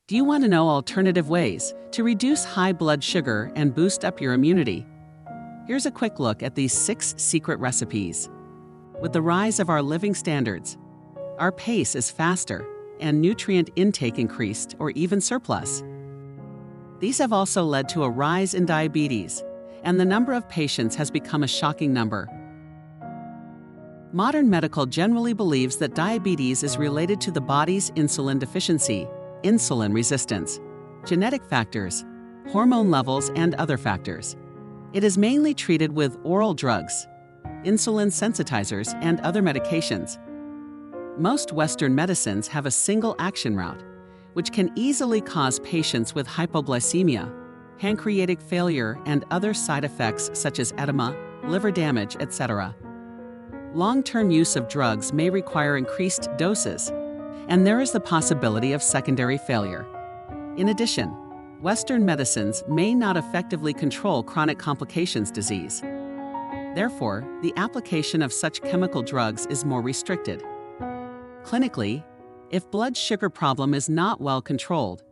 Do you want to know alternative ways to reduce high blood sugar and boost up your immunity? Here's a quick look at these 6 secret recipes. With the rise of our living standards, our pace is faster and nutrient intake increased or even surplus. These have also led to a rise in diabetes, and the number of patients has become a shocking number. Modern medical generally believes that diabetes is related to the body's insulin deficiency, insulin resistance, genetic factors, hormone levels, and other factors. It is mainly treated with oral drugs, insulin sensitizers, and other medications. Most Western medicines have a single action route, which can easily cause patients with hypoglycemia, pancreatic failure, and other side effects such as edema, liver damage, etc. Long-term use of drugs may require increased doses, and there is the possibility of secondary failure. In addition, Western medicines may not effectively control chronic complications disease. Therefore, the application of such chemical drugs is more restricted. Clinically, if blood sugar problem is not well controlled,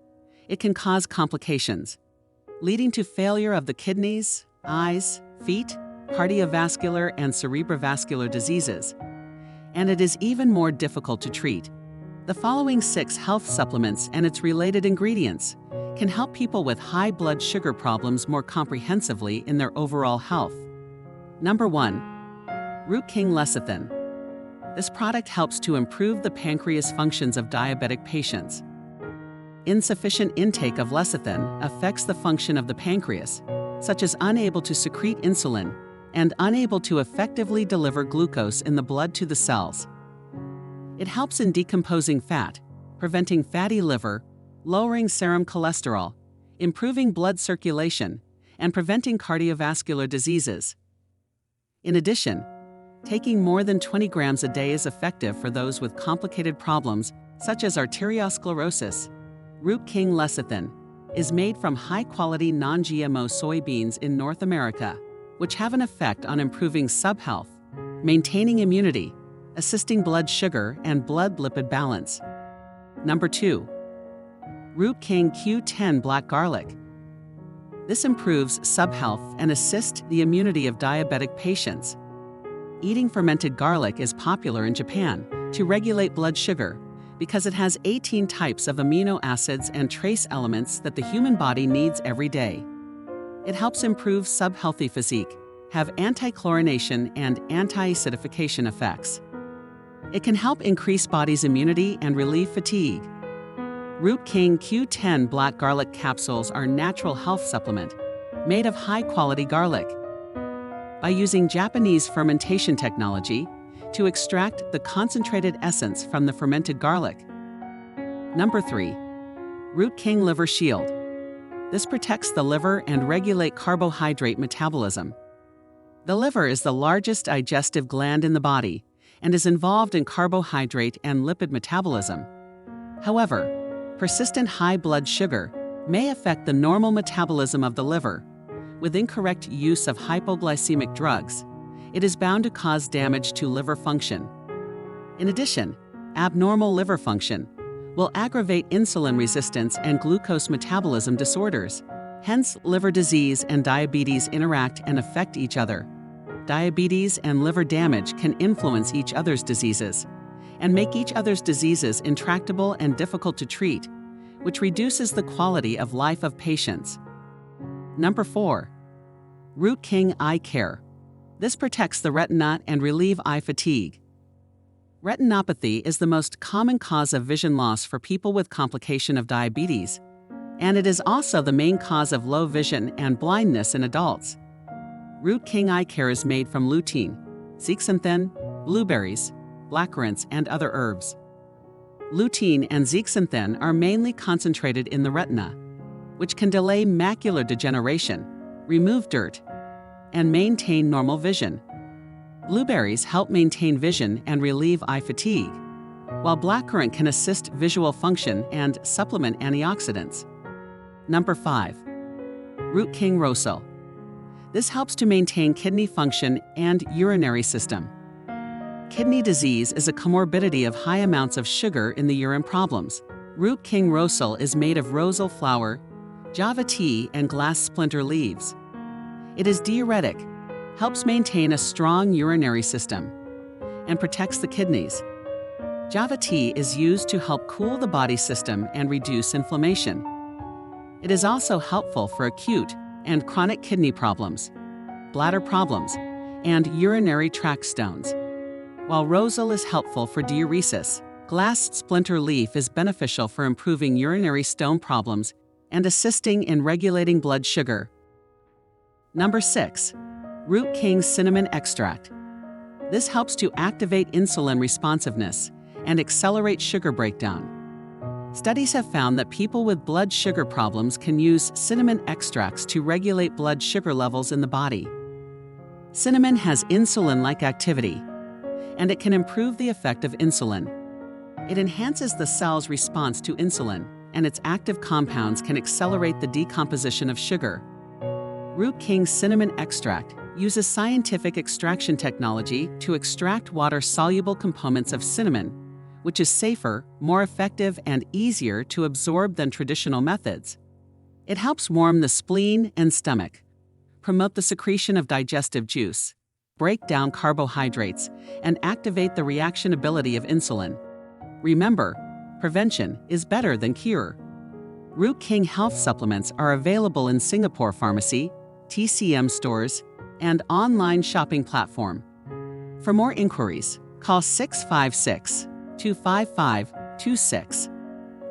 it can cause complications, leading to failure of the kidneys, eyes, feet, cardiovascular and cerebrovascular diseases, and it is even more difficult to treat. The following 6 health supplements and its related ingredients can help people with high blood sugar problems more comprehensively in their overall health. Number 1. Root King Lecithin. This product helps to improve the pancreas functions of diabetic patients. Insufficient intake of lecithin affects the function of the pancreas, such as unable to secrete insulin and unable to effectively deliver glucose in the blood to the cells. It helps in decomposing fat, preventing fatty liver, lowering serum cholesterol, improving blood circulation, and preventing cardiovascular diseases. In addition, taking more than 20 grams a day is effective for those with complicated problems such as arteriosclerosis. Root King Lecithin is made from high-quality non-GMO soybeans in North America, which have an effect on improving sub-health, maintaining immunity, assisting blood sugar and blood lipid balance. Number 2. Root King Q10 Black Garlic. This improves sub-health and assists the immunity of diabetic patients. Eating fermented garlic is popular in Japan to regulate blood sugar because it has 18 types of amino acids and trace elements that the human body needs every day. It helps improve sub-healthy physique, have anti-chlorination and anti-acidification effects. It can help increase body's immunity and relieve fatigue. Root King Q10 Black Garlic capsules are natural health supplement made of high-quality garlic. By using Japanese fermentation technology to extract the concentrated essence from the fermented garlic. Number 3. Root King Liver Shield. This protects the liver and regulates carbohydrate metabolism. The liver is the largest digestive gland in the body and is involved in carbohydrate and lipid metabolism. However, persistent high blood sugar may affect the normal metabolism of the liver. With incorrect use of hypoglycemic drugs, it is bound to cause damage to liver function. In addition, abnormal liver function will aggravate insulin resistance and glucose metabolism disorders. Hence, liver disease and diabetes interact and affect each other. Diabetes and liver damage can influence each other's diseases and make each other's diseases intractable and difficult to treat, which reduces the quality of life of patients. Number 4. Root King Eye Care. This protects the retina and relieves eye fatigue. Retinopathy is the most common cause of vision loss for people with complication of diabetes, and it is also the main cause of low vision and blindness in adults. Root King Eye Care is made from lutein, zeaxanthin, blueberries, blackcurrants, and other herbs. Lutein and zeaxanthin are mainly concentrated in the retina, which can delay macular degeneration, remove dirt, and maintain normal vision. Blueberries help maintain vision and relieve eye fatigue, while blackcurrant can assist visual function and supplement antioxidants. Number 5. Root King Rosso. This helps to maintain kidney function and urinary system. Kidney disease is a comorbidity of high amounts of sugar in the urine problems, Root King Rosso is made of rosal flower, java tea, and glass splinter leaves. It is diuretic, helps maintain a strong urinary system, and protects the kidneys. Java tea is used to help cool the body system and reduce inflammation. It is also helpful for acute and chronic kidney problems, bladder problems, and urinary tract stones. While rosal is helpful for diuresis, glass splinter leaf is beneficial for improving urinary stone problems and assisting in regulating blood sugar. Number 6. Root King Cinnamon Extract. This helps to activate insulin responsiveness and accelerate sugar breakdown. Studies have found that people with blood sugar problems can use cinnamon extracts to regulate blood sugar levels in the body. Cinnamon has insulin-like activity, and it can improve the effect of insulin. It enhances the cell's response to insulin, and its active compounds can accelerate the decomposition of sugar. Root King Cinnamon Extract uses scientific extraction technology to extract water-soluble components of cinnamon, which is safer, more effective, and easier to absorb than traditional methods. It helps warm the spleen and stomach, promote the secretion of digestive juice, break down carbohydrates, and activate the reaction ability of insulin. Remember, prevention is better than cure. Root King health supplements are available in Singapore pharmacy, TCM stores, and online shopping platform. For more inquiries, call 656-255-26.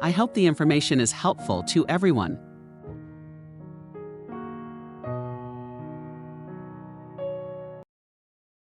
I hope the information is helpful to everyone.